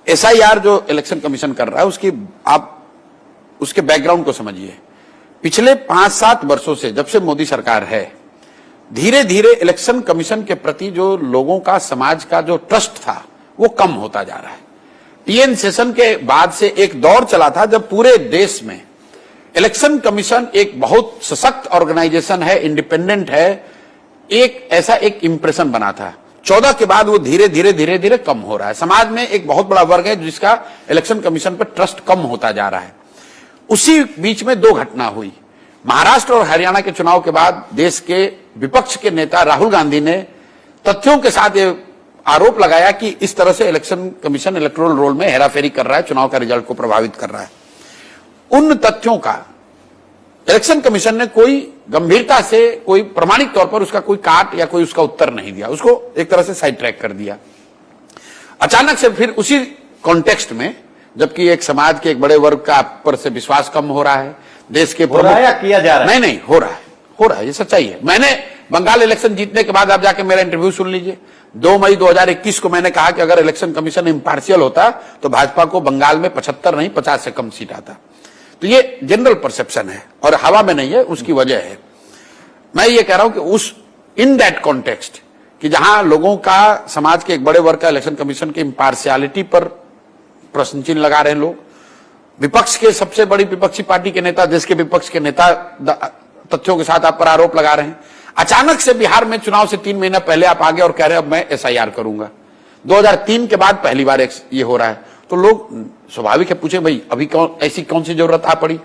SIR जो election commission कर रहा है आप उसके बैकग्राउंड को समझिए। पिछले 5-7 वर्षों से, जब से मोदी सरकार है, धीरे धीरे इलेक्शन कमीशन के प्रति जो लोगों का, समाज का जो ट्रस्ट था वो कम होता जा रहा है। टीएन सेशन के बाद से एक दौर चला था जब पूरे देश में इलेक्शन कमीशन एक बहुत सशक्त ऑर्गेनाइजेशन है, इंडिपेंडेंट है, एक ऐसा एक इंप्रेशन बना था। 14 के बाद वो धीरे धीरे कम हो रहा है। समाज में एक बहुत बड़ा वर्ग है जिसका इलेक्शन कमीशन पर ट्रस्ट कम होता जा रहा है। उसी बीच में 2 घटना हुई। महाराष्ट्र और हरियाणा के चुनाव के बाद देश के विपक्ष के नेता राहुल गांधी ने तथ्यों के साथ ये आरोप लगाया कि इस तरह से इलेक्शन कमीशन इलेक्टोरल रोल में हेराफेरी कर रहा है, चुनाव का रिजल्ट को प्रभावित कर रहा है। उन तथ्यों का इलेक्शन कमीशन ने कोई गंभीरता से, कोई प्रमाणिक तौर पर उसका कोई काट या कोई उसका उत्तर नहीं दिया, उसको एक तरह से साइड ट्रैक कर दिया। अचानक से फिर उसी कॉन्टेक्स्ट में, जबकि एक समाज के एक बड़े वर्ग का आप पर से विश्वास कम हो रहा है, देश के हो रहा है या किया जा रहा है? नहीं, हो रहा है, ये सच्चाई है। मैंने बंगाल इलेक्शन जीतने के बाद आप जाके मेरा इंटरव्यू सुन लीजिए। 2 मई 2021 को मैंने कहा कि अगर इलेक्शन कमीशन इम्पार्शियल होता तो भाजपा को बंगाल में 75 नहीं 50 से कम सीट आता। तो ये जनरल परसेप्शन है और हवा में नहीं है, उसकी वजह है। मैं ये कह रहा हूं कि उस इन दैट कॉन्टेक्स्ट कि जहां लोगों का, समाज के एक बड़े वर्ग का इलेक्शन कमीशन की इम्पार्शियलिटी पर प्रश्न चिन्ह लगा रहे हैं लोग, विपक्ष के सबसे बड़ी विपक्षी पार्टी के नेता, देश के विपक्ष के नेता तथ्यों के साथ आप पर आरोप लगा रहे हैं। अचानक से बिहार में चुनाव से 3 महीना पहले आप आगे और कह रहे हैं अब मैं एसआईआर करूंगा। 2003 के बाद पहली बार ये हो रहा है, तो लोग स्वाभाविक है पूछे भाई अभी ऐसी कौन सी जरूरत आ पड़ी?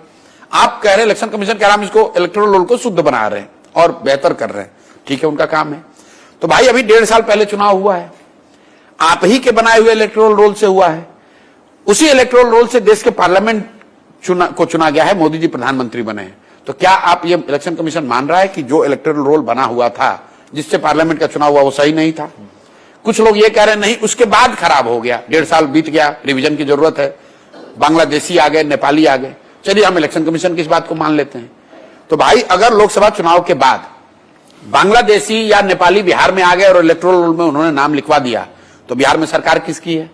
आप कह रहे हैं इलेक्शन कमीशन कह रहा हम इसको इलेक्टोरल रोल को शुद्ध बना रहे हैं और बेहतर कर रहे हैं, ठीक है, उनका काम है। तो भाई अभी 1.5 साल पहले चुनाव हुआ है, आप ही के बनाए हुए इलेक्टोरल रोल से हुआ है। उसी इलेक्टोरल रोल से देश के पार्लियामेंट को चुना गया है, मोदी जी प्रधानमंत्री बने हैं। तो क्या आप ये इलेक्शन कमीशन मान रहा है कि जो इलेक्टोरल रोल बना हुआ था, जिससे पार्लियामेंट का चुनाव हुआ, वो सही नहीं था? कुछ लोग ये कह रहे हैं नहीं, उसके बाद खराब हो गया, 1.5 साल बीत गया, रिवीजन की जरूरत है, बांग्लादेशी आ गए, नेपाली आ गए, चलिए हम इलेक्शन कमीशन की इस बात को मान लेते हैं। तो भाई अगर लोकसभा चुनाव के बाद बांग्लादेशी या नेपाली बिहार में आ गए और इलेक्टोरल रोल में उन्होंने नाम लिखवा दिया, तो बिहार में सरकार किसकी है?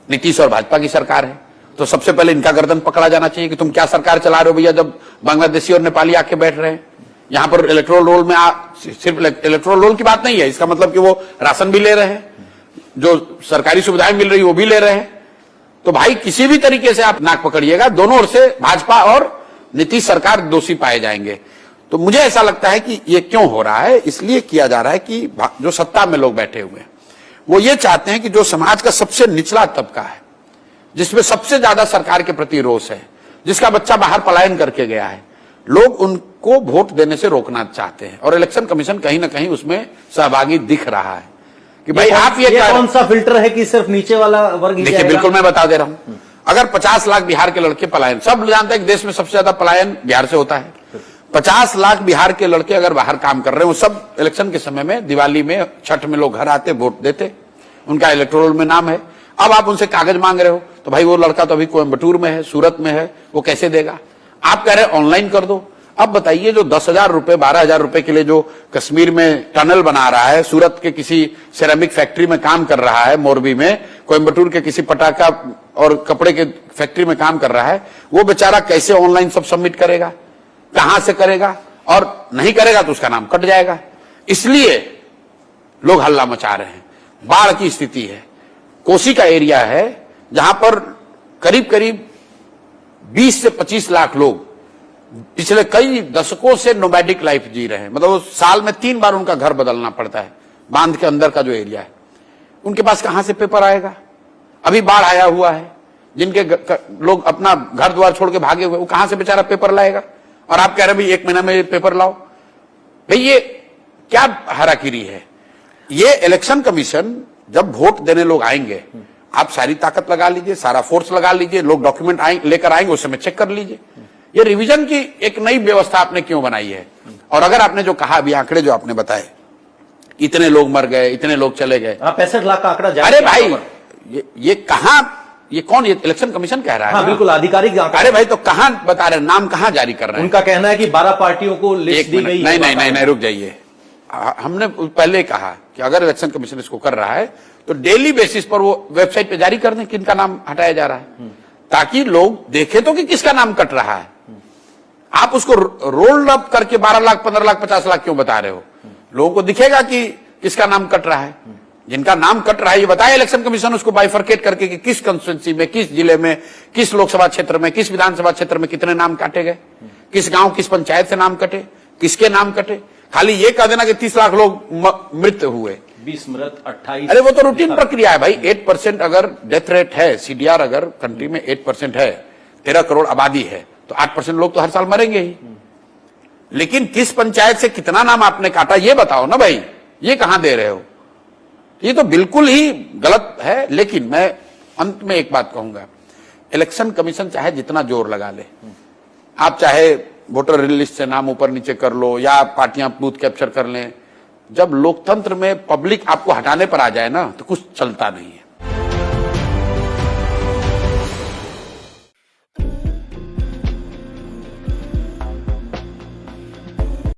नीतीश और भाजपा की सरकार है। तो सबसे पहले इनका गर्दन पकड़ा जाना चाहिए कि तुम क्या सरकार चला रहे हो भैया, जब बांग्लादेशी और नेपाली आके बैठ रहे हैं यहां पर इलेक्टोरल रोल में। सिर्फ इलेक्टोरल रोल की बात नहीं है, इसका मतलब कि वो राशन भी ले रहे हैं, जो सरकारी सुविधाएं मिल रही वो भी ले रहे हैं। तो भाई किसी भी तरीके से आप नाक पकड़िएगा, दोनों ओर से भाजपा और नीतीश सरकार दोषी पाए जाएंगे। तो मुझे ऐसा लगता है कि ये क्यों हो रहा है, इसलिए किया जा रहा है कि जो सत्ता में लोग बैठे हुए हैं वो ये चाहते हैं कि जो समाज का सबसे निचला तबका है, जिसमें सबसे ज्यादा सरकार के प्रति रोष है, जिसका बच्चा बाहर पलायन करके गया है, लोग उनको वोट देने से रोकना चाहते हैं। और इलेक्शन कमीशन कहीं ना कहीं उसमें सहभागी दिख रहा है कि भाई आप ये कौन सा फिल्टर है कि सिर्फ नीचे वाला वर्ग? देखिए बिल्कुल मैं बता दे रहा हूं, अगर 50 लाख बिहार के लड़के पलायन, सब जानते हैं कि देश में सबसे ज्यादा पलायन बिहार से होता है। 50 लाख बिहार के लड़के अगर बाहर काम कर रहे हैं, वो सब इलेक्शन के समय में, दिवाली में, छठ में लोग घर आते वोट देते, उनका इलेक्टोरल में नाम है। अब आप उनसे कागज मांग रहे हो, तो भाई वो लड़का तो अभी कोयम्बटूर में है, सूरत में है, वो कैसे देगा? आप कह रहे हैं ऑनलाइन कर दो। अब बताइए जो 10,000 रुपए 12,000 रुपए के लिए जो कश्मीर में टनल बना रहा है, सूरत के किसी सिरेमिक फैक्ट्री में काम कर रहा है, मोरबी में, कोयम्बटूर के किसी पटाखा और कपड़े के फैक्ट्री में काम कर रहा है, वो बेचारा कैसे ऑनलाइन सब सबमिट करेगा? कहां से करेगा? और नहीं करेगा तो उसका नाम कट जाएगा। इसलिए लोग हल्ला मचा रहे हैं। बाढ़ की स्थिति है, कोसी का एरिया है जहां पर करीब करीब 20 से 25 लाख लोग पिछले कई दशकों से नोमैडिक लाइफ जी रहे हैं। मतलब साल में 3 बार उनका घर बदलना पड़ता है। बांध के अंदर का जो एरिया है, उनके पास कहां से पेपर आएगा? अभी बाढ़ आया हुआ है, जिनके लोग अपना घर द्वार छोड़ के भागे हुए, वो कहां से बेचारा पेपर लाएगा? और आप कह रहे भाई 1 महीना में पेपर लाओ। भाई ये क्या हराकिरी है? ये इलेक्शन कमीशन, जब वोट देने लोग आएंगे, आप सारी ताकत लगा लीजिए, सारा फोर्स लगा लीजिए, लोग डॉक्यूमेंट लेकर आएंगे, उस समय चेक कर लीजिए। ये रिवीजन की एक नई व्यवस्था आपने क्यों बनाई है? और अगर आपने जो कहा अभी, आंकड़े जो आपने बताए, इतने लोग मर गए, इतने लोग चले गए, 65 लाख का आंकड़ा जारी। अरे भाई ये कहां, ये कौन, ये इलेक्शन कमीशन कह रहा है? हाँ, बिल्कुल आधिकारिक आंकड़ा। अरे भाई तो कहां बता रहे हैं, नाम कहां जारी कर रहे हैं? उनका कहना है कि 12 पार्टियों को लिस्ट दी गई। नहीं, रुक जाइए। हमने पहले कहा कि अगर इलेक्शन कमीशन इसको कर रहा है तो डेली बेसिस पर वो वेबसाइट पे जारी कर दें किनका नाम हटाया जा रहा है, ताकि लोग देखे तो कि किसका नाम कट रहा है। आप उसको रोल अप करके 12 लाख 15 लाख 50 लाख क्यों बता रहे हो? लोगों को दिखेगा कि किसका नाम कट रहा है। जिनका नाम कट रहा है ये बताए इलेक्शन कमीशन उसको बाइफरकेट करके कि किस कंस्टिट्यूंसी में, किस जिले में, किस लोकसभा क्षेत्र में, किस विधानसभा क्षेत्र में कितने नाम काटे गए, किस गांव किस पंचायत से नाम कटे, किसके नाम कटे। खाली ये कह देना कि 30 लाख लोग मृत हुए, 20 मृत 28। अरे वो तो रूटीन प्रक्रिया है भाई। 8% अगर डेथ रेट है, सीडीआर अगर कंट्री में 8% है, 13 करोड़ आबादी है, तो 8% लोग तो हर साल मरेंगे ही। लेकिन किस पंचायत से कितना नाम आपने काटा ये बताओ ना भाई, ये कहां दे रहे हो? ये तो बिल्कुल ही गलत है। लेकिन मैं अंत में एक बात कहूंगा, इलेक्शन कमीशन चाहे जितना जोर लगा ले, आप चाहे वोटर लिस्ट से नाम ऊपर नीचे कर लो या पार्टियां बूथ कैप्चर कर लें, जब लोकतंत्र में पब्लिक आपको हटाने पर आ जाए ना तो कुछ चलता नहीं है।